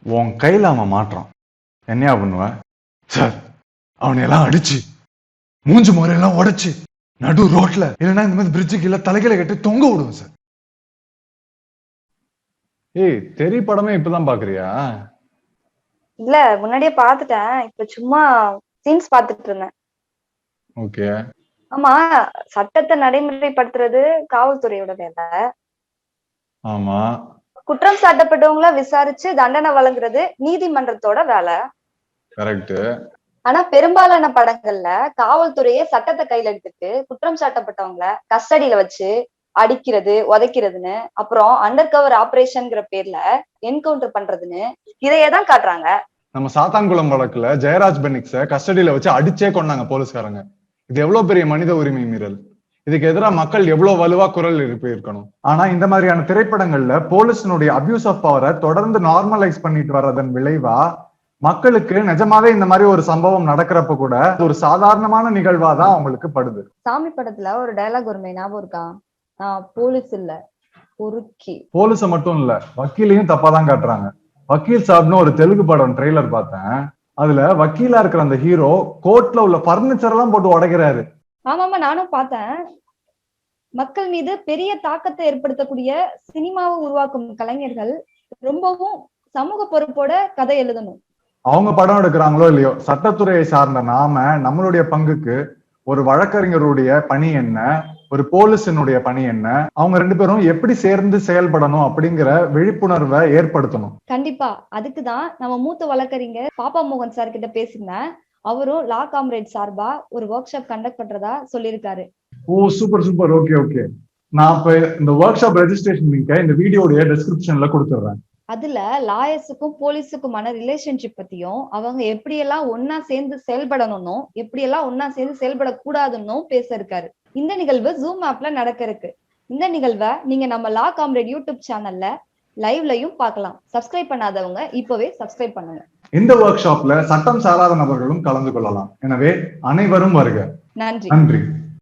உன் கையில அவன் மாற்றான், என்னையா பண்ணுவ? சார், அவனையெல்லாம் அடிச்சு மூஞ்சு முறையெல்லாம் உடைச்சு நடு ரோட்ல இல்லைன்னா இந்த மாதிரி பிரிட்ஜுக்கு இல்ல தலைகளை கட்டி தொங்க விடுவோம் சார். ஏய், தெரி படமே இப்பதான் பாக்குறியா? இல்ல, முன்னாடியே பாத்துட்டேன். இப்ப சும்மா சீன்ஸ் பாத்துட்டு இருந்தேன். ஓகே. ஆமா, சட்டத்தை நடைமுறைப்படுத்துறது காவல்துறையோட வேலை. ஆமா. குற்றம் சாட்டப்பட்டவங்கள விசாரிச்சு தண்டனை வழங்குறது நீதிமன்றத்தோட வேலை. கரெக்ட். ஆனா பெரும்பாலான படங்கள்ல காவல்துறையே சட்டத்தை கையில எடுத்துட்டு குற்றம் சாட்டப்பட்டவங்கள கஸ்டடியில வச்சு அடிக்கிறது, உதைக்கிறதுன்னு, அப்புறம் அண்டர் கவர் ஆபரேஷன்ங்கிற பேர்ல என்கவுண்டர் பண்றதுன்னு இதையேதான் காட்டுறாங்க. நம்ம சாத்தான்குளம் வழக்குல ஜெயராஜ் பெனிக்ஸ கஸ்டடியில வச்சு அடிச்சே கொண்டாங்க போலீஸ்காரங்க. இது எவ்வளவு பெரிய மனித உரிமை மீறல். இதுக்கு எதிராக மக்கள் எவ்வளவு வலுவா குரல் எழுப்பி இருக்கணும். ஆனா இந்த மாதிரியான திரைப்படங்கள்ல போலீஸினுடைய அபியூஸ் ஆஃப் பவரை தொடர்ந்து நார்மலைஸ் பண்ணிட்டு வர்றதன் விளைவா மக்களுக்கு நிஜமாவே இந்த மாதிரி ஒரு சம்பவம் நடக்கிறப்ப கூட ஒரு சாதாரணமான நிகழ்வா தான் அவங்களுக்கு படுது. சாமி படத்துல ஒரு டயலாக் வருமே, ஞாபகம் இருக்கா? போலீஸ் இல்ல, பொறுக்கி. போலீஸ மட்டும் இல்ல, வக்கீலையும் தப்பா தான் காட்டுறாங்க. வக்கீல் சாப்னு ஒரு தெலுங்கு படம் ட்ரெய்லர் பார்த்தேன். அதுல வக்கீலா இருக்கிற அந்த ஹீரோ கோர்ட்ல உள்ள பர்னிச்சர் எல்லாம் போட்டு உடைக்கிறாரு. ஆமாமா, நானும் பார்த்தேன். மக்கள் மீது பெரிய தாக்கத்தை ஏற்படுத்தக்கூடிய சினிமாவை உருவாக்கும் கலைஞர்கள் ரொம்பவும் சமூக பொறுப்போட கதை எழுதணும். அவங்க படம் எடுக்கிறாங்களோ இல்லையோ, சட்டத்துறையை சார்ந்த நாம நம்மளுடைய பங்குக்கு ஒரு வழக்கறிஞருடைய பணி என்ன, ஒரு போலீஸினுடைய பணி என்ன, அவங்க ரெண்டு பேரும் எப்படி சேர்ந்து செயல்படணும் அப்படிங்கிற விழிப்புணர்வை ஏற்படுத்தணும். கண்டிப்பா. அதுக்குதான் நம்ம மூத்த வழக்கறிஞர் பாப்பா மோகன் சார் கிட்ட பேசினேன். அவரும் லா காம்ரேட் சார்பா ஒரு ஒர்க் ஷாப் கண்டக்ட் பண்றதா சொல்லியிருக்காரு. ஓ, சூப்பர் சூப்பர். ஓகே ஓகே, நான் இப்ப இந்த ஒர்க் ஷாப் ரெஜிஸ்ட்ரேஷன் லிங்கை இந்த வீடியோடைய டிஸ்கிரிப்ஷன்ல கொடுத்துடுறேன். அதுல லாயர்ஸுக்கும் போலீஸுக்குமான ரிலேஷன்ஷிப் பத்தியும், அவங்க எப்படியெல்லாம் ஒன்னா சேர்ந்து செயல்படணும்னு, எப்படியெல்லாம் ஒன்னா சேர்ந்து செயல்படக்கூடாதுன்னு பேச இருக்காரு. இந்த நிகழ்வு ஜூம் ஆப்ல நடக்க இருக்கு. இந்த நிகழ்வை நீங்க நம்ம லா காம்ரேட் யூடியூப் சேனல்ல லைவ்லயும் பார்க்கலாம். சப்ஸ்கிரைப் பண்ணாதவங்க இப்பவே சப்ஸ்கிரைப் பண்ணுங்க. இந்த ஒர்க் ஷாப்ல சட்டம் சாராத நபர்களும் கலந்து கொள்ளலாம். எனவே அனைவரும் வருக. நன்றி. நன்றி.